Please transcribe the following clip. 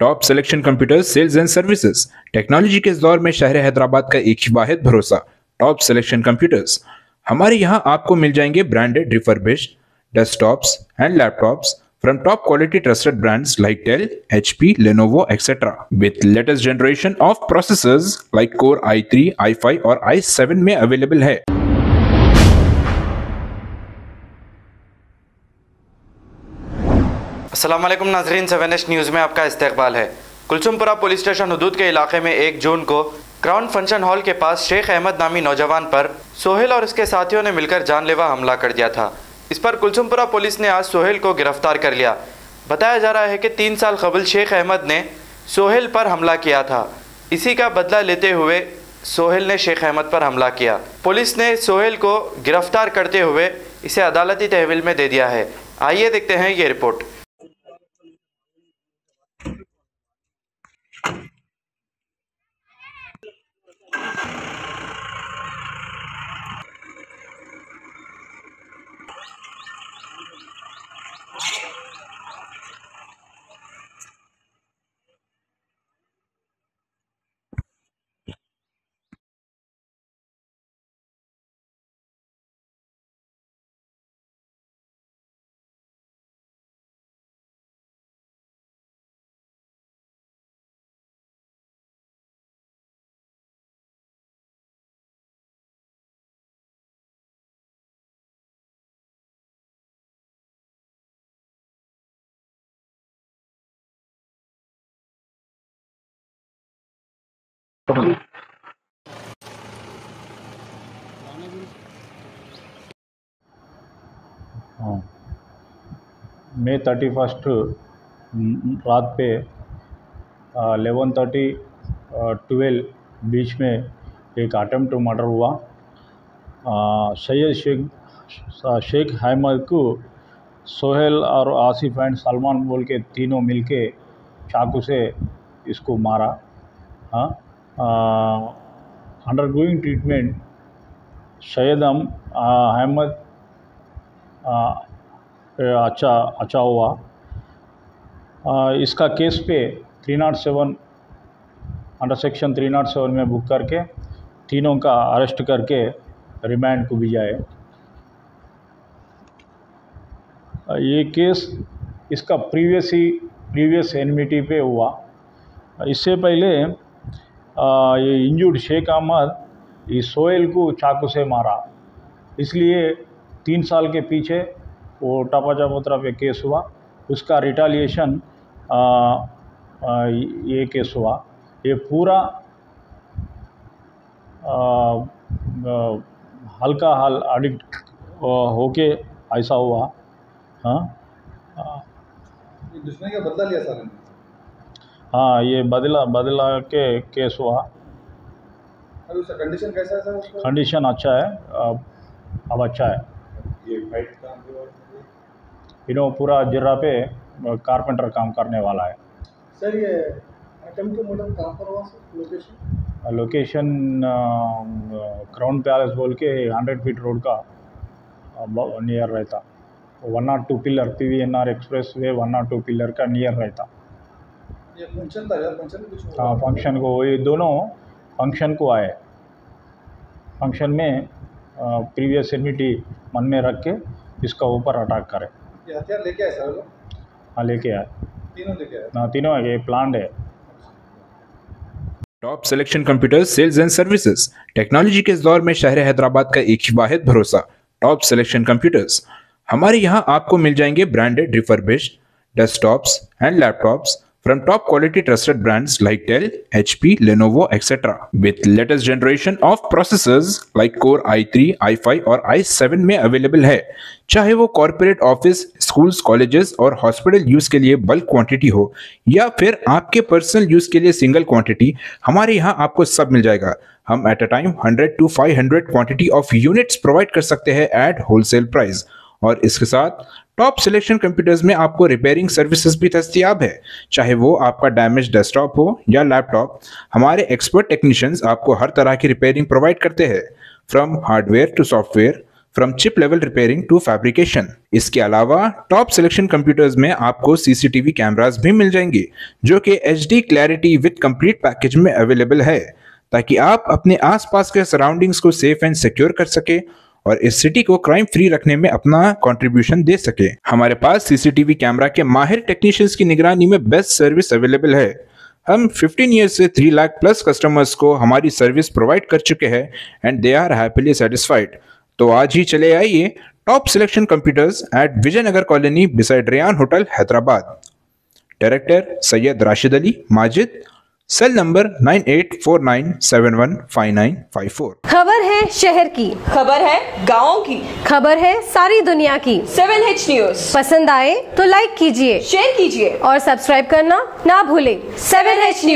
Top Selection Computers sales and services. Technology के इस दौर में शहर हैदराबाद का एक ही वाहिद भरोसा टॉप सिलेक्शन कंप्यूटर्स। हमारे यहाँ आपको मिल जाएंगे branded refurbished desktops and laptops from top quality trusted brands like Dell, HP, Lenovo, etc. with latest generation of processors like Core i3, i5 और i7 में अवेलेबल है। अस्सलाम वालेकुम नाज़रीन, 7H न्यूज़ में आपका इस्तकबाल है। कुलसुमपुरा पुलिस स्टेशन हुदूद के इलाके में 1 जून को क्राउन फंक्शन हॉल के पास शेख अहमद नामी नौजवान पर सोहेल और उसके साथियों ने मिलकर जानलेवा हमला कर दिया था। इस पर कुलसुमपुरा पुलिस ने आज सोहेल को गिरफ्तार कर लिया। बताया जा रहा है कि 3 साल कबल शेख अहमद ने सोहेल पर हमला किया था। इसी का बदला लेते हुए सोहेल ने शेख अहमद पर हमला किया। पुलिस ने सोहेल को गिरफ्तार करते हुए इसे अदालती तहवील में दे दिया है। आइए देखते हैं ये रिपोर्ट। मई 31 रात पे 11:30 12 बीच में एक अटेम्प्ट टू मर्डर हुआ। सैयद शेख अहमद को सोहेल और आसिफ एंड सलमान बोल के तीनों मिलके चाकू से इसको मारा। अंडरगोइंग ट्रीटमेंट सैयद अहमद अच्छा हुआ। इसका केस पे 307 अंडर सेक्शन 307 में बुक करके तीनों का अरेस्ट करके रिमांड को भेजा है। ये केस इसका प्रीवियस एनमिटी पे हुआ। इससे पहले ये इंजर्ड शेख अहमद इस सोहेल को चाकू से मारा, इसलिए 3 साल के पीछे वो टापाचापोत्रा पे केस हुआ। उसका रिटालिएशन ये केस हुआ। ये पूरा हल्का एडिक्ट होके ऐसा हुआ। दुश्मनी का बदला लिया सर। हाँ, ये बदला के केस हुआ। अभी उसका कंडीशन कैसा है सर? कंडीशन अच्छा है, अब अच्छा है। ये फाइट का पूरा जिर्रा पे कारपेंटर काम करने वाला है। सर, ये अटेम्प्ट टू मर्डर कहाँ पर हुआ सर? लोकेशन क्राउन पैलेस बोल के 100 फीट रोड का नियर रहता। 102 pillar PVNR express way 102 pillar का नियर रहता। ये फंक्शन था यार, फंक्शन में कुछ हुआ? हाँ, फंक्शन को ये दोनों फंक्शन को आए। फंक्शन में प्रीवियस एनमिटी मन में रख के इसका ऊपर अटैक करे। ये हथियार लेके आए सर लोग? हाँ, लेके आए। तीनों लेके आए? हाँ, तीनों है, प्लान्ड है। Top Selection Computers sales and services. Technology के इस दौर में शहर हैदराबाद का एक ही वाहिद भरोसा टॉप सिलेक्शन कंप्यूटर्स। हमारे यहाँ आपको मिल जाएंगे branded refurbished desktops and laptops from top quality trusted brands like Dell, HP, Lenovo, etc. with latest generation of processors like Core i3, i5 और i7 में अवेलेबल है। चाहे वो कॉर्पोरेट ऑफिस, स्कूल्स, कॉलेजेस और हॉस्पिटल यूज के लिए bulk quantity हो या फिर आपके पर्सनल यूज के लिए सिंगल क्वांटिटी, हमारे यहाँ आपको सब मिल जाएगा। हम at a time 100 to 500 quantity of units provide कर सकते हैं एट होलसेल प्राइस। और इसके साथ टॉप सिलेक्शन कंप्यूटर्स में आपको रिपेयरिंग सर्विसेज भी दस्तयाब है। चाहे वो आपका डैमेज डेस्कटॉप हो या लैपटॉप, हमारे एक्सपर्ट टेक्नीशियंस आपको हर तरह की रिपेयरिंग प्रोवाइड करते हैं। From hardware to software, from chip level repairing to fabrication. इसके अलावा टॉप सिलेक्शन कंप्यूटर्स में आपको सीसीटीवी कैमरास भी मिल जाएंगे जो कि HD clarity with complete package में अवेलेबल है, ताकि आप अपने आसपास के सराउंडिंग्स को सेफ एंड सिक्योर कर सके और इस सिटी को क्राइम फ्री रखने में अपना कंट्रीब्यूशन दे सके। हमारे पास सीसीटीवी कैमरा के माहिर टेक्नीशियंस की निगरानी में बेस्ट सर्विस अवेलेबल है। हम 15 ईयर्स से 3 लाख प्लस कस्टमर्स को हमारी सर्विस प्रोवाइड कर चुके हैं and they are happily satisfied. तो आज ही चले आइए Top Selection Computers at Vijayanagar colony beside Ryan hotel Hyderabad. Director Syed Rashid Ali Majid, cell number 9849715954। खबर है शहर की, खबर है गाँव की, खबर है सारी दुनिया की। 7H न्यूज पसंद आए तो लाइक कीजिए, शेयर कीजिए और सब्सक्राइब करना ना भूलें। 7H news.